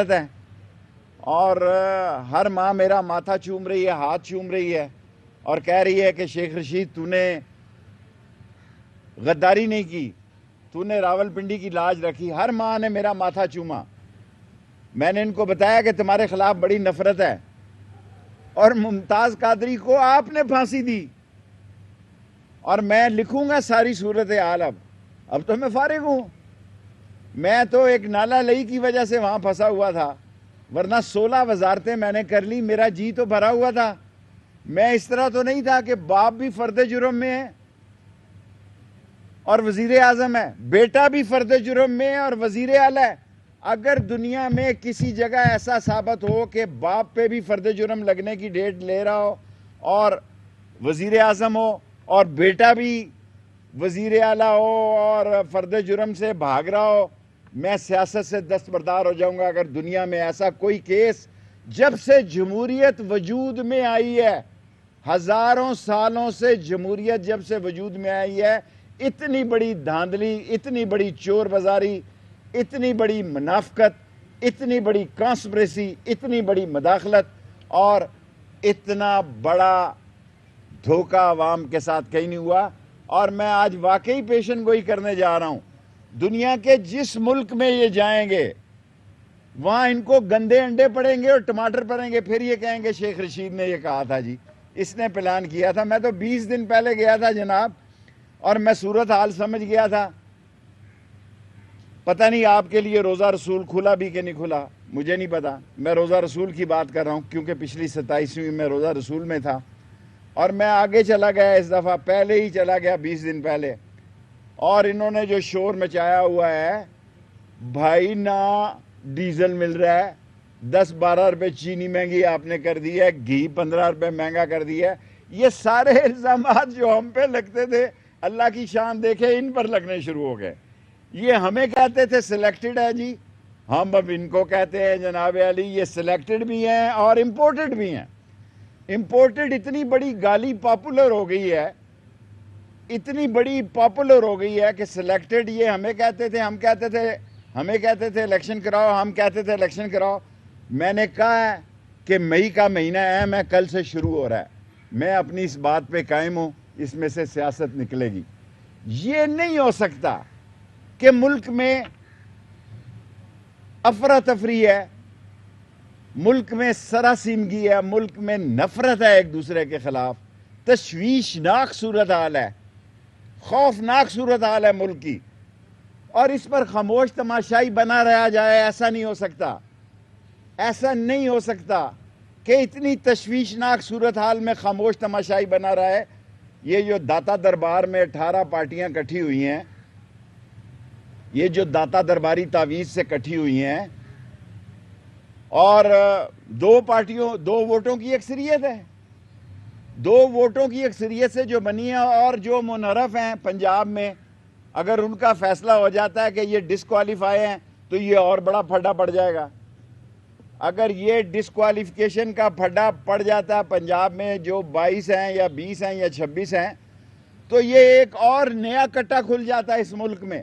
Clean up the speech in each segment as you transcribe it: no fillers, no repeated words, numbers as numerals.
نفرت ہے، اور ہر ماں میرا ماتھا چوم رہی ہے، ہاتھ چوم رہی ہے، اور کہہ رہی ہے کہ شیخ رشید تو نے غداری نہیں کی، تو نے راول پنڈی کی لاج رکھی۔ ہر ماں نے میرا ماتھا چوما۔ میں نے ان کو بتایا کہ تمہارے خلاف بڑی نفرت ہے، اور ممتاز قادری کو آپ نے پھانسی دی، اور میں لکھوں گا ساری صورتحال۔ اب تو میں فارغ ہوں۔ میں تو ایک نالا لئی کی وجہ سے وہاں پھنسا ہوا تھا، ورنہ 16 وزارتیں میں نے کر لی، میرا جی تو بھرا ہوا تھا۔ میں اس طرح تو نہیں تھا کہ باپ بھی فرد جرم میں ہے اور وزیر اعظم ہے، بیٹا بھی فرد جرم میں ہے اور وزیر اعلیٰ ہے۔ اگر دنیا میں کسی جگہ ایسا ثابت ہو کہ باپ پہ بھی فرد جرم لگنے کی ڈیٹ لے رہا ہو اور وزیر اعظم ہو، اور بیٹا بھی وزیر اعلیٰ ہو اور فرد جرم سے بھاگ رہا ہو، میں سیاست سے دستبردار ہو جاؤں گا۔ اگر دنیا میں ایسا کوئی کیس، جب سے جمہوریت وجود میں آئی ہے، ہزاروں سالوں سے جمہوریت جب سے وجود میں آئی ہے، اتنی بڑی دھاندلی، اتنی بڑی چور بازاری، اتنی بڑی منافقت، اتنی بڑی کانسپریسی، اتنی بڑی مداخلت اور اتنا بڑا دھوکہ عوام کے ساتھ کہیں نہیں ہوا۔ اور میں آج واقعی پیشن گوئی کرنے جا رہا ہوں، دنیا کے جس ملک میں یہ جائیں گے وہاں ان کو گندے انڈے پڑیں گے اور ٹماٹر پڑیں گے، پھر یہ کہیں گے شیخ رشید نے یہ کہا تھا جی، اس نے پلان کیا تھا۔ میں تو 20 دن پہلے گیا تھا جناب، اور میں صورتحال سمجھ گیا تھا۔ پتہ نہیں آپ کے لیے روزہ رسول کھلا بھی کہ نہیں کھلا، مجھے نہیں پتا۔ میں روزہ رسول کی بات کر رہا ہوں کیونکہ پچھلی 27ویں میں روزہ رسول میں تھا، اور میں آگے چلا گیا اس دفعہ، پہلے ہی چلا گیا 20 دن پہلے، اور انہوں نے جو شور مچایا ہوا ہے، بھائی نہ ڈیزل مل رہا ہے، 10-12 روپے چینی مہنگی آپ نے کر دی ہے، گھی 15 روپے مہنگا کر دی ہے۔ یہ سارے الزامات جو ہم پہ لگتے تھے، اللہ کی شان دیکھے ان پر لگنے شروع ہو گئے۔ یہ ہمیں کہتے تھے سلیکٹڈ ہے جی، ہم اب ان کو کہتے ہیں جناب علی یہ سلیکٹڈ بھی ہیں اور امپورٹڈ بھی ہیں۔ امپورٹڈ اتنی بڑی گالی پاپولر ہو گئی ہے، اتنی بڑی پاپولر ہو گئی ہے کہ سلیکٹڈ یہ ہمیں کہتے تھے، ہمیں کہتے تھے الیکشن کراؤ، ہم کہتے تھے الیکشن کراؤ۔ میں نے کہا ہے کہ مئی کا مہینہ ہے، میں کل سے شروع ہو رہا ہے، میں اپنی اس بات پہ قائم ہوں، اس میں سے سیاست نکلے گی۔ یہ نہیں ہو سکتا کہ ملک میں افراتفری ہے، ملک میں سراسیمگی ہے، ملک میں نفرت ہے ایک دوسرے کے خلاف، تشویشناک صورتحال ہے، خوفناک صورتحال ہے ملک کی، اور اس پر خاموش تماشائی بنا رہا جائے۔ ایسا نہیں ہو سکتا، ایسا نہیں ہو سکتا کہ اتنی تشویشناک صورتحال میں خاموش تماشائی بنا رہا ہے۔ یہ جو داتا دربار میں 18 پارٹیاں کٹھی ہوئی ہیں، یہ جو داتا درباری تعویذ سے کٹھی ہوئی ہیں، اور 2 ووٹوں کی اکثریت ہے، 2 ووٹوں کی اکثریت سے جو بنی ہے، اور جو منحرف ہیں پنجاب میں، اگر ان کا فیصلہ ہو جاتا ہے کہ یہ ڈسکوالیفائی ہیں تو یہ اور بڑا پھڈا پڑ جائے گا۔ اگر یہ ڈسکوالیفیکیشن کا پھڈا پڑ جاتا ہے پنجاب میں، جو 22 ہیں یا 20 ہیں یا 26 ہیں، تو یہ ایک اور نیا کٹا کھل جاتا ہے اس ملک میں۔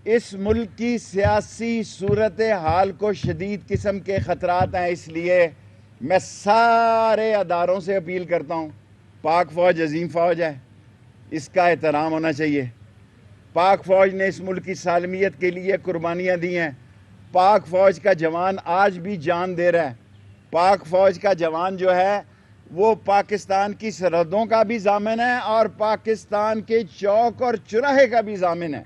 اس ملک کی سیاسی صورتحال کو شدید قسم کے خطرات ہیں، اس لیے میں سارے اداروں سے اپیل کرتا ہوں، پاک فوج عظیم فوج ہے، اس کا احترام ہونا چاہیے۔ پاک فوج نے اس ملک کی سالمیت کے لیے قربانیاں دی ہیں، پاک فوج کا جوان آج بھی جان دے رہا ہے۔ پاک فوج کا جوان جو ہے وہ پاکستان کی سرحدوں کا بھی ضامن ہے اور پاکستان کے چوک اور چوراہے کا بھی ضامن ہے،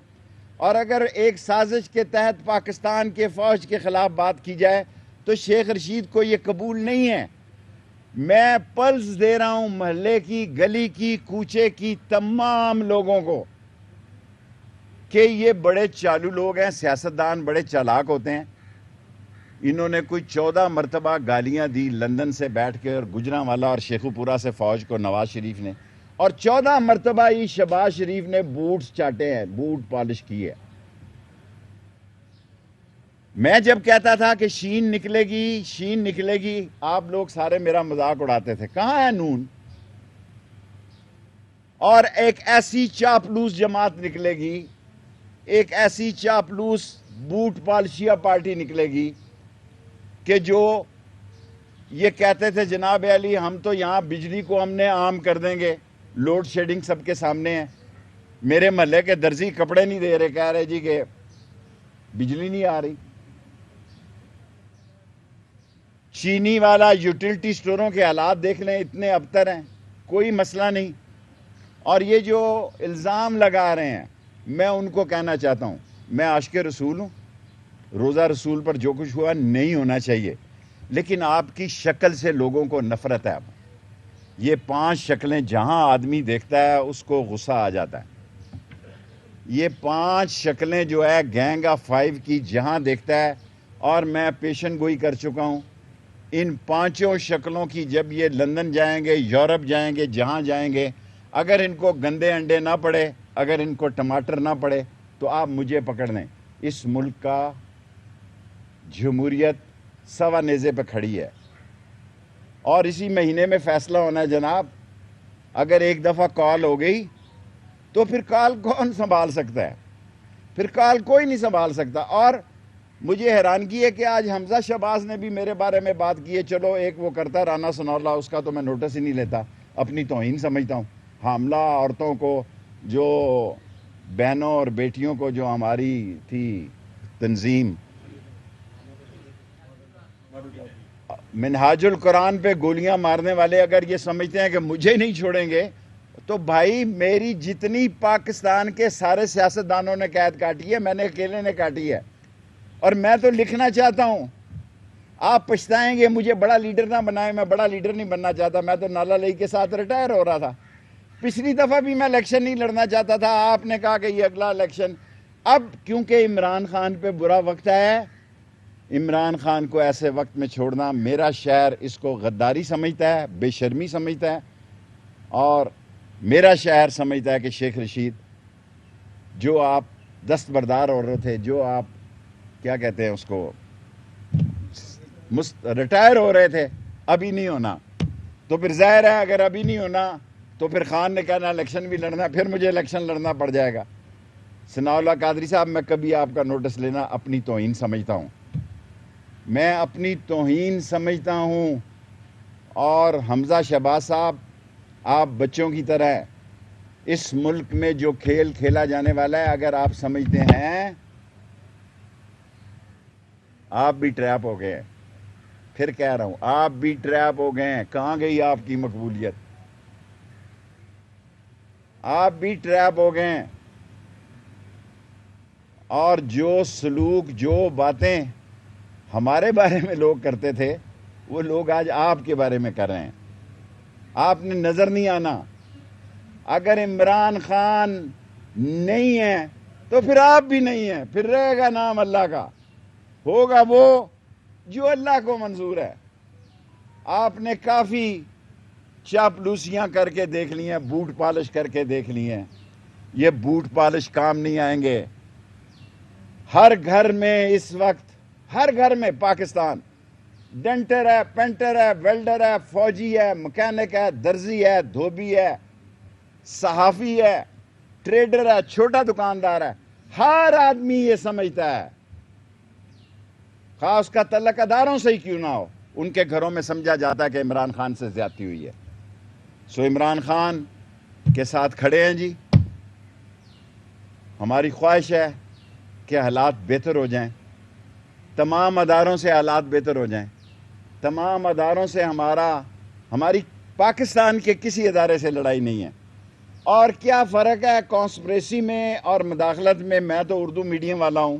اور اگر ایک سازش کے تحت پاکستان کے فوج کے خلاف بات کی جائے تو شیخ رشید کو یہ قبول نہیں ہے۔ میں پلس دے رہا ہوں محلے کی، گلی کی، کوچے کی تمام لوگوں کو کہ یہ بڑے چالو لوگ ہیں، سیاستدان بڑے چالاک ہوتے ہیں۔ انہوں نے کوئی 14 مرتبہ گالیاں دی لندن سے بیٹھ کے، اور گجرانوالا اور شیخو پورہ سے فوج کو نواز شریف نے، اور 14 مرتبہ ہی شہباز شریف نے بوٹس چاٹے ہیں، بوٹ پالش کیے۔ میں جب کہتا تھا کہ شین نکلے گی، آپ لوگ سارے میرا مذاق اڑاتے تھے، کہاں ہے نون؟ اور ایک ایسی چاپلوس جماعت نکلے گی، ایک ایسی چاپلوس بوٹ پالشیا پارٹی نکلے گی کہ جو یہ کہتے تھے جناب علی ہم تو یہاں بجلی کو ہم نے عام کر دیں گے، لوڈ شیڈنگ سب کے سامنے ہے، میرے محلے کے درزی کپڑے نہیں دے رہے، کہہ رہے جی کہ بجلی نہیں آ رہی۔ چینی والا یوٹیلٹی سٹوروں کے حالات دیکھ لیں، اتنے ابتر ہیں، کوئی مسئلہ نہیں۔ اور یہ جو الزام لگا رہے ہیں، میں ان کو کہنا چاہتا ہوں، میں عاشق رسول ہوں، روزہ رسول پر جو کچھ ہوا نہیں ہونا چاہیے، لیکن آپ کی شکل سے لوگوں کو نفرت ہے۔ اب یہ 5 شکلیں جہاں آدمی دیکھتا ہے اس کو غصہ آ جاتا ہے۔ یہ 5 شکلیں جو ہے گینگ آف 5 کی جہاں دیکھتا ہے، اور میں پیشن گوئی کر چکا ہوں، ان 5 شکلوں کی جب یہ لندن جائیں گے، یورپ جائیں گے، جہاں جائیں گے، اگر ان کو گندے انڈے نہ پڑے، اگر ان کو ٹماٹر نہ پڑے، تو آپ مجھے پکڑ لیں، اس ملک کا جمہوریت سوا نیزے پہ کھڑی ہے۔ اور اسی مہینے میں فیصلہ ہونا ہے جناب، اگر ایک دفعہ کال ہو گئی تو پھر کال کون سنبھال سکتا ہے؟ پھر کال کوئی نہیں سنبھال سکتا۔ اور مجھے حیرانگی ہے کہ آج حمزہ شہباز نے بھی میرے بارے میں بات کی ہے، چلو ایک وہ کرتا ہے رانا ثناء اللہ، اس کا تو میں نوٹس ہی نہیں لیتا، اپنی توہین سمجھتا ہوں۔ حاملہ عورتوں کو، جو بہنوں اور بیٹیوں کو، جو ہماری تھی تنظیم منہاج القرآن پہ گولیاں مارنے والے، اگر یہ سمجھتے ہیں کہ مجھے نہیں چھوڑیں گے، تو بھائی میری جتنی پاکستان کے سارے سیاستدانوں نے قید کاٹی ہے، میں نے اکیلے نے کاٹی ہے۔ اور میں تو لکھنا چاہتا ہوں، آپ پچھتائیں گے مجھے بڑا لیڈر نہ بنائے، میں بڑا لیڈر نہیں بننا چاہتا، میں تو نالا لئی کے ساتھ ریٹائر ہو رہا تھا۔ پچھلی دفعہ بھی میں الیکشن نہیں لڑنا چاہتا تھا، آپ نے کہا کہ یہ اگلا الیکشن۔ اب کیونکہ عمران خان پہ برا وقت ہے، عمران خان کو ایسے وقت میں چھوڑنا، میرا شہر اس کو غداری سمجھتا ہے، بے شرمی سمجھتا ہے، اور میرا شہر سمجھتا ہے کہ شیخ رشید جو آپ دستبردار ہو رہے تھے، جو آپ کیا کہتے ہیں اس کو، ریٹائر ہو رہے تھے، ابھی نہیں ہونا۔ تو پھر ظاہر ہے اگر ابھی نہیں ہونا تو پھر خان نے کہنا الیکشن بھی لڑنا، پھر مجھے الیکشن لڑنا پڑ جائے گا۔ ثناء اللہ قادری صاحب، میں کبھی آپ کا نوٹس لینا اپنی توہین سمجھتا ہوں، میں اپنی توہین سمجھتا ہوں۔ اور حمزہ شہباز صاحب، آپ بچوں کی طرح ہیں، اس ملک میں جو کھیل کھیلا جانے والا ہے، اگر آپ سمجھتے ہیں، آپ بھی ٹریپ ہو گئے ہیں۔ پھر کہہ رہا ہوں، آپ بھی ٹریپ ہو گئے ہیں۔ کہاں گئی آپ کی مقبولیت؟ آپ بھی ٹریپ ہو گئے ہیں۔ اور جو سلوک، جو باتیں ہمارے بارے میں لوگ کرتے تھے، وہ لوگ آج آپ کے بارے میں کر رہے ہیں۔ آپ نے نظر نہیں آنا۔ اگر عمران خان نہیں ہے تو پھر آپ بھی نہیں ہیں، پھر رہے گا نام اللہ کا، ہوگا وہ جو اللہ کو منظور ہے۔ آپ نے کافی چاپلوسیاں کر کے دیکھ لی ہیں، بوٹ پالش کر کے دیکھ لی ہیں، یہ بوٹ پالش کام نہیں آئیں گے۔ ہر گھر میں اس وقت، ہر گھر میں پاکستان، ڈینٹر ہے، پینٹر ہے، ویلڈر ہے، فوجی ہے، مکینک ہے، درزی ہے، دھوبی ہے، صحافی ہے، ٹریڈر ہے، چھوٹا دکاندار ہے، ہر آدمی یہ سمجھتا ہے، خاص کا تعلق اداروں سے ہی کیوں نہ ہو، ان کے گھروں میں سمجھا جاتا ہے کہ عمران خان سے زیادتی ہوئی ہے۔ سو عمران خان کے ساتھ کھڑے ہیں جی۔ ہماری خواہش ہے کہ حالات بہتر ہو جائیں، تمام اداروں سے حالات بہتر ہو جائیں، تمام اداروں سے ہماری پاکستان کے کسی ادارے سے لڑائی نہیں ہے۔ اور کیا فرق ہے کانسپریسی میں اور مداخلت میں؟ میں تو اردو میڈیم والا ہوں،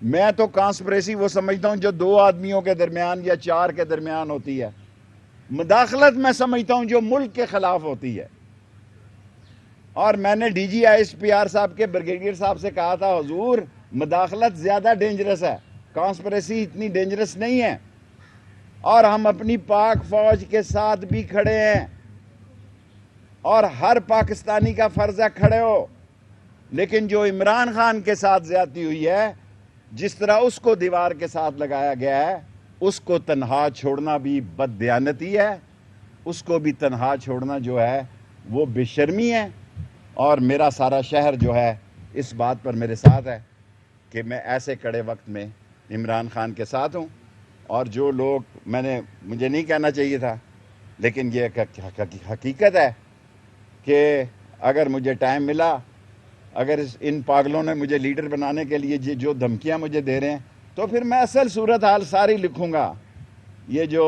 میں تو کانسپریسی وہ سمجھتا ہوں جو 2 آدمیوں کے درمیان یا 4 کے درمیان ہوتی ہے، مداخلت میں سمجھتا ہوں جو ملک کے خلاف ہوتی ہے۔ اور میں نے D G I S P R صاحب کے بریگیڈیئر صاحب سے کہا تھا، حضور مداخلت زیادہ ڈینجرس ہے، کانسپریسی اتنی ڈینجرس نہیں ہے۔ اور ہم اپنی پاک فوج کے ساتھ بھی کھڑے ہیں، اور ہر پاکستانی کا فرض ہے کھڑے ہو، لیکن جو عمران خان کے ساتھ زیادتی ہوئی ہے، جس طرح اس کو دیوار کے ساتھ لگایا گیا ہے، اس کو تنہا چھوڑنا بھی بددیانتی ہے، اس کو بھی تنہا چھوڑنا جو ہے وہ بے شرمی ہے۔ اور میرا سارا شہر جو ہے اس بات پر میرے ساتھ ہے۔ کہ میں ایسے کڑے وقت میں عمران خان کے ساتھ ہوں، اور جو لوگ مجھے نہیں کہنا چاہیے تھا، لیکن یہ حقیقت ہے کہ اگر مجھے ٹائم ملا، اگر ان پاگلوں نے مجھے لیڈر بنانے کے لیے جو دھمکیاں مجھے دے رہے ہیں، تو پھر میں اصل صورتحال ساری لکھوں گا۔ یہ جو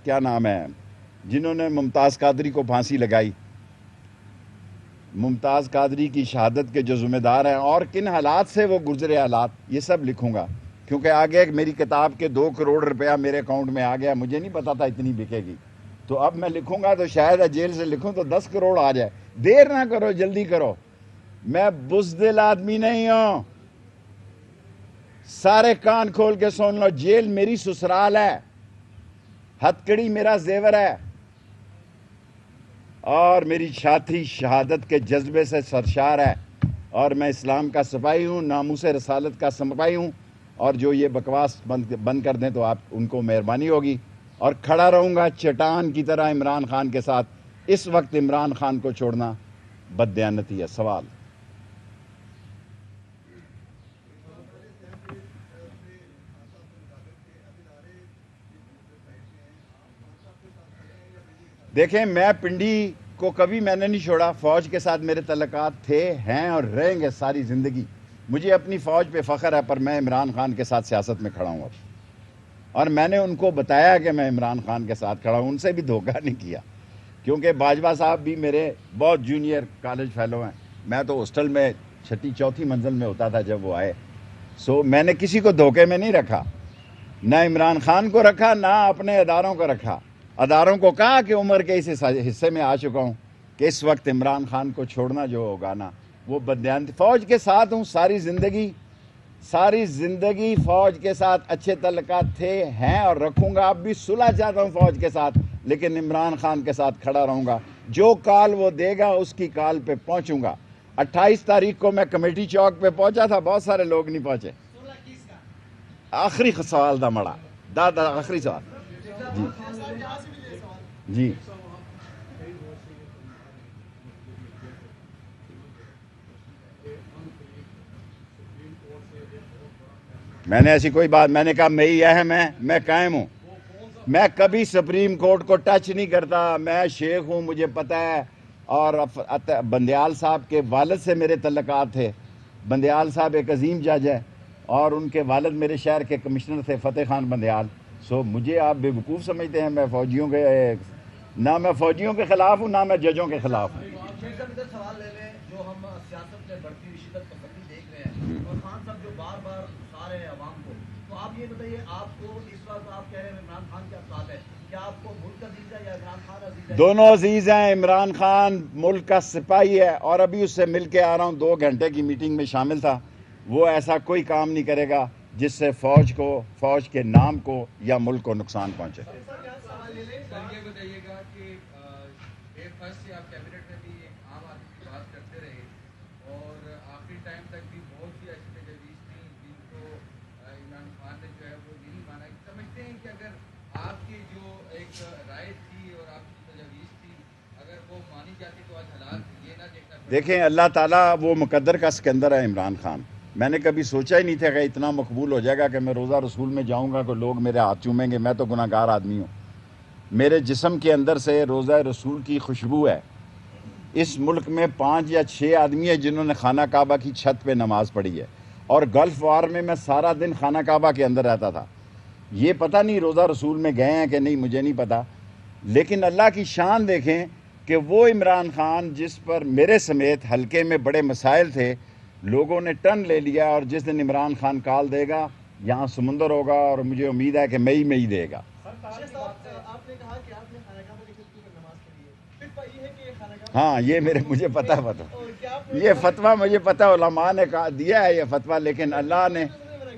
کیا نام ہے، جنہوں نے ممتاز قادری کو پھانسی لگائی، ممتاز قادری کی شہادت کے جو ذمہ دار ہیں، اور کن حالات سے وہ گزرے حالات، یہ سب لکھوں گا، کیونکہ آگے میری کتاب کے 2 کروڑ روپیہ میرے اکاؤنٹ میں آ گیا، مجھے نہیں پتا تھا اتنی بکے گی، تو اب میں لکھوں گا تو شاید جیل سے لکھوں تو 10 کروڑ آ جائے۔ دیر نہ کرو، جلدی کرو، میں بزدل آدمی نہیں ہوں، سارے کان کھول کے سن لو، جیل میری سسرال ہے، ہتکڑی میرا زیور ہے، اور میری ساتھی شہادت کے جذبے سے سرشار ہے، اور میں اسلام کا سپاہی ہوں، ناموس رسالت کا سپاہی ہوں، اور جو یہ بکواس بند کر دیں تو آپ ان کو مہربانی ہوگی، اور کھڑا رہوں گا چٹان کی طرح عمران خان کے ساتھ۔ اس وقت عمران خان کو چھوڑنا بددیانتی ہے۔ سوال؟ دیکھیں، میں پنڈی کو کبھی میں نے نہیں چھوڑا، فوج کے ساتھ میرے تعلقات تھے، ہیں اور رہیں گے ساری زندگی۔ مجھے اپنی فوج پہ فخر ہے، پر میں عمران خان کے ساتھ سیاست میں کھڑا ہوں اب، اور میں نے ان کو بتایا کہ میں عمران خان کے ساتھ کھڑا ہوں، ان سے بھی دھوکہ نہیں کیا، کیونکہ باجوہ صاحب بھی میرے بہت جونیئر کالج فیلو ہیں، میں تو ہاسٹل میں 4تھی منزل میں ہوتا تھا جب وہ آئے، میں نے کسی کو دھوکے میں نہیں رکھا، نہ عمران خان کو رکھا، نہ اپنے اداروں کو رکھا۔ اداروں کو کہا کہ عمر کے اس حصے میں آ چکا ہوں کہ اس وقت عمران خان کو چھوڑنا جو ہوگا نا وہ بددیانتی۔ فوج کے ساتھ ہوں ساری زندگی فوج کے ساتھ اچھے تعلقات تھے، ہیں اور رکھوں گا، اب بھی صلح چاہتا ہوں فوج کے ساتھ، لیکن عمران خان کے ساتھ کھڑا رہوں گا، جو کال وہ دے گا اس کی کال پہ پہنچوں گا۔ 28 تاریخ کو میں کمیٹی چوک پہ پہنچا تھا، بہت سارے لوگ نہیں پہنچے۔ آخری سوال دا مڑا دادا، آخری سوال جی میں نے ایسی کوئی بات، میں نے کہا میں اہم ہے، میں قائم ہوں، میں کبھی سپریم کورٹ کو ٹچ نہیں کرتا، میں شیخ ہوں، مجھے پتہ ہے، اور بندیال صاحب کے والد سے میرے تعلقات تھے، بندیال صاحب ایک عظیم جج ہے، اور ان کے والد میرے شہر کے کمشنر تھے، فتح خان بندیال۔ مجھے آپ بے وقوف سمجھتے ہیں، میں فوجیوں کے نہ میں فوجیوں کے خلاف ہوں، نہ میں ججوں کے خلاف ہوں۔ سوال لے لیں، جو ہم سیاست میں بڑھتی ہوئی شدت پسندی دیکھ رہے ہیں، اور خان صاحب جو بار بار اکسا رہے ہیں عوام کو، تو آپ یہ بتائیے، آپ کو اس وقت آپ کہہ رہے ہیں عمران خان کیا ساتھ ہے، کیا آپ کو ملک عزیز ہے یا عمران خان عزیز ہے؟ دونوں عزیز ہیں، عمران خان ملک کا سپاہی ہے، اور ابھی اس سے مل کے آ رہا ہوں، 2 گھنٹے کی میٹنگ میں شامل تھا، وہ ایسا کوئی کام نہیں کرے گا جس سے فوج کے نام کو یا ملک کو نقصان پہنچے۔ یہ بتائیے گا کہ فرسٹ سے آپ کیبنٹ میں بھی ایک عام آدمی کی بات کرتے رہے، اور آخری ٹائم تک بھی بہت سی ایسی تجاویز تھیں جن کو عمران خان نے جو ہے وہ نہیں مانا۔ سمجھتے ہیں کہ اگر آپ کی جو ایک رائے تھی اور آپ کی تجاویز تھی، اگر وہ مانی جاتی تو آج حالات یہ نہ دیکھنا پڑتا؟ دیکھیں، اللہ تعالیٰ وہ مقدر کا سکندر ہے عمران خان، میں نے کبھی سوچا ہی نہیں تھا کہ اتنا مقبول ہو جائے گا کہ میں روزہ رسول میں جاؤں گا کہ لوگ میرے ہاتھ چومیں گے، میں تو گناہ گار آدمی ہوں، میرے جسم کے اندر سے روزہ رسول کی خوشبو ہے۔ اس ملک میں 5 یا 6 آدمی ہیں جنہوں نے خانہ کعبہ کی چھت پہ نماز پڑھی ہے، اور گلف وار میں سارا دن خانہ کعبہ کے اندر رہتا تھا، یہ پتہ نہیں روزہ رسول میں گئے ہیں کہ نہیں، مجھے نہیں پتا، لیکن اللہ کی شان دیکھیں کہ وہ عمران خان جس پر میرے سمیت حلقے میں بڑے مسائل تھے، لوگوں نے ٹرن لے لیا، اور جس دن عمران خان کال دے گا یہاں سمندر ہوگا، اور مجھے امید ہے کہ مئی میں ہی دے گا۔ آپ نے کہا کہ آپ نے خانہ کعبہ کی چھت پر نماز پڑھی ہے، پھر یہ ہے کہ خانہ کعبہ، ہاں، یہ مجھے پتہ ہے، یہ فتویٰ مجھے پتہ ہے، علماء نے دیا ہے یہ فتویٰ، لیکن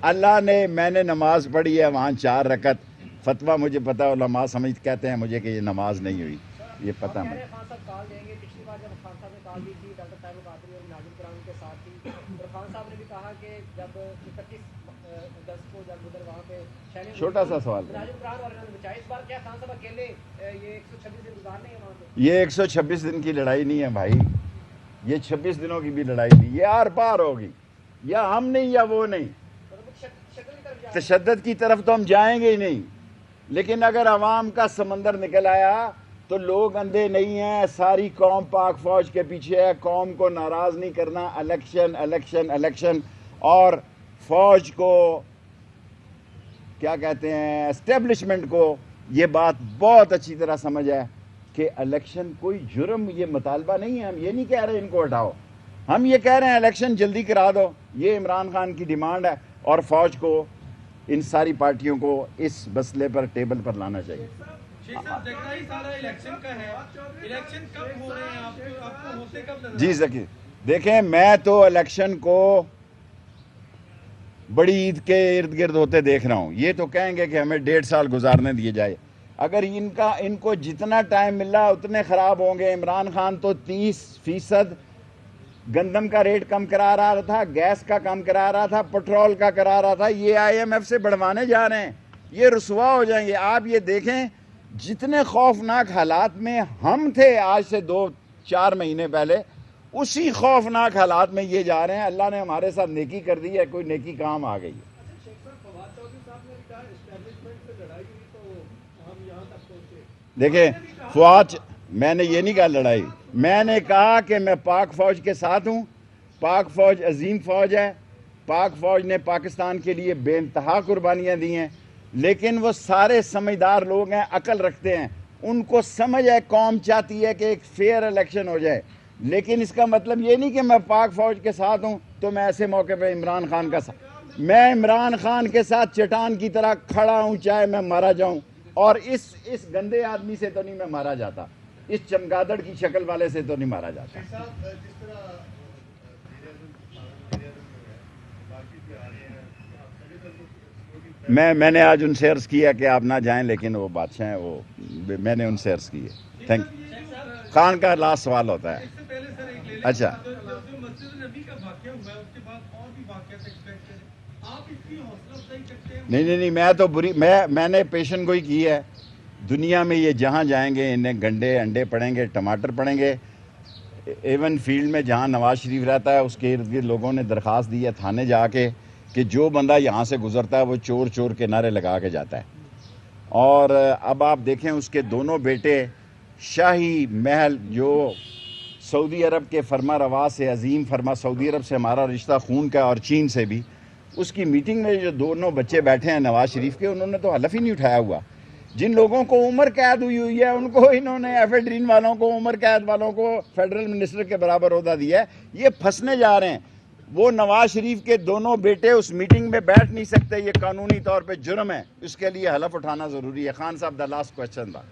اللہ نے میں نے نماز پڑھی ہے وہاں 4 رکعت، فتویٰ مجھے پتہ ہے، علماء کہتے ہیں مجھے کہ یہ نماز نہیں ہوئی، یہ پتہ مجھے۔ خان صاحب کال دیں گے، پچھلی بار جب خان صاحب نے کال دی تھی ڈاکٹر طاہر القادری اور ناظم قرآن کے ساتھ تھی، اور خان صاحب نے بھی کہا کہ جب 31 اگست کو جب ادھر وہاں پہ چھوٹا سا سوال، ناظم قرآن والوں نے بچایا، اس بار کیا خان صاحب اکیلے یہ 126 دن گزارنے ہیں وہاں پہ؟ یہ 126 دن کی لڑائی نہیں ہے بھائی، یہ 26 دنوں کی بھی لڑائی نہیں، یہ آر پار ہوگی، یا ہم نہیں یا وہ نہیں، تشدد کی طرف تو ہم جائیں گے ہی نہیں، لیکن اگر عوام کا سمندر نکل آیا تو لوگ اندھے نہیں ہیں، ساری قوم پاک فوج کے پیچھے ہے، قوم کو ناراض نہیں کرنا، الیکشن الیکشن الیکشن، اور فوج کو کیا کہتے ہیں اسٹیبلشمنٹ کو یہ بات بہت اچھی طرح سمجھ ہے کہ الیکشن کوئی جرم، یہ مطالبہ نہیں ہے، ہم یہ نہیں کہہ رہے ان کو ہٹاؤ، ہم یہ کہہ رہے ہیں الیکشن جلدی کرا دو، یہ عمران خان کی ڈیمانڈ ہے، اور فوج کو ان ساری پارٹیوں کو اس مسئلے پر ٹیبل پر لانا چاہیے۔ جی ذکی، دیکھیں میں تو الیکشن کو بڑی عید کے ارد گرد ہوتے دیکھ رہا ہوں، یہ تو کہیں گے کہ ہمیں 1.5 سال گزارنے دیے جائے، اگر ان کو جتنا ٹائم مل رہا اتنے خراب ہوں گے۔ عمران خان تو 30% گندم کا ریٹ کم کرا رہا تھا، گیس کا کم کرا رہا تھا، پٹرول کا کرا رہا تھا، یہ IMF سے بڑھوانے جا رہے ہیں، یہ رسوا ہو جائیں گے۔ آپ یہ دیکھیں جتنے خوفناک حالات میں ہم تھے آج سے 2-4 مہینے پہلے، اسی خوفناک حالات میں یہ جا رہے ہیں۔ اللہ نے ہمارے ساتھ نیکی کر دی ہے، کوئی نیکی کام آ گئی ہے۔ دیکھیں فوج، میں نے یہ نہیں کہا لڑائی، میں نے کہا کہ میں پاک فوج کے ساتھ ہوں، پاک فوج عظیم فوج ہے، پاک فوج نے پاکستان کے لیے بے انتہا قربانیاں دی ہیں، لیکن وہ سارے سمجھدار لوگ ہیں، عقل رکھتے ہیں، ان کو سمجھ ہے قوم چاہتی ہے کہ ایک فیئر الیکشن ہو جائے، لیکن اس کا مطلب یہ نہیں کہ میں پاک فوج کے ساتھ ہوں تو میں ایسے موقع پہ عمران خان کا ساتھ، میں عمران خان کے ساتھ چٹان کی طرح کھڑا ہوں، چاہے میں مارا جاؤں، اور اس گندے آدمی سے تو نہیں میں مارا جاتا، اس چمگادڑ کی شکل والے سے تو نہیں مارا جاتا۔ میں نے آج ان سے عرض کیا کہ آپ نہ جائیں، لیکن وہ بادشاہ ہیں، وہ میں نے ان سے عرض کی ہے۔ Thank you. خان کا لاسٹ سوال ہوتا ہے۔ اچھا نہیں، میں تو میں نے پیشن گوئی کی ہے، دنیا میں یہ جہاں جائیں گے انہیں گنڈے انڈے پڑیں گے، ٹماٹر پڑیں گے، ایون فیلڈ میں جہاں نواز شریف رہتا ہے اس کے ارد گرد لوگوں نے درخواست دی ہے تھانے جا کے کہ جو بندہ یہاں سے گزرتا ہے وہ چور چور کے نعرے لگا کے جاتا ہے، اور اب آپ دیکھیں اس کے دونوں بیٹے شاہی محل جو سعودی عرب کے فرما روا سے عظیم فرما، سعودی عرب سے ہمارا رشتہ خون کا اور چین سے بھی، اس کی میٹنگ میں جو دونوں بچے بیٹھے ہیں نواز شریف کے، انہوں نے تو حلف ہی نہیں اٹھایا ہوا۔ جن لوگوں کو عمر قید ہوئی ہے ان کو انہوں نے ایفیڈرین والوں کو، عمر قید والوں کو فیڈرل منسٹر کے برابر عہدہ دیا ہے، یہ پھنسنے جا رہے ہیں۔ وہ نواز شریف کے دونوں بیٹے اس میٹنگ میں بیٹھ نہیں سکتے، یہ قانونی طور پہ جرم ہے، اس کے لیے حلف اٹھانا ضروری ہے۔ خان صاحب دا لاسٹ کوسچن تھا۔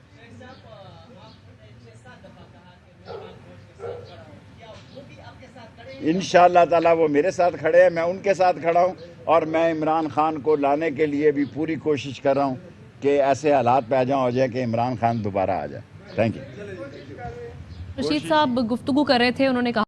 انشاءاللہ تعالیٰ وہ میرے ساتھ کھڑے ہیں، میں ان کے ساتھ کھڑا ہوں، اور میں عمران خان کو لانے کے لیے بھی پوری کوشش کر رہا ہوں کہ ایسے حالات پیدا ہو جائے کہ عمران خان دوبارہ آ جائے۔ Thank you. رشید صاحب گفتگو کر رہے تھے، انہوں نے کہا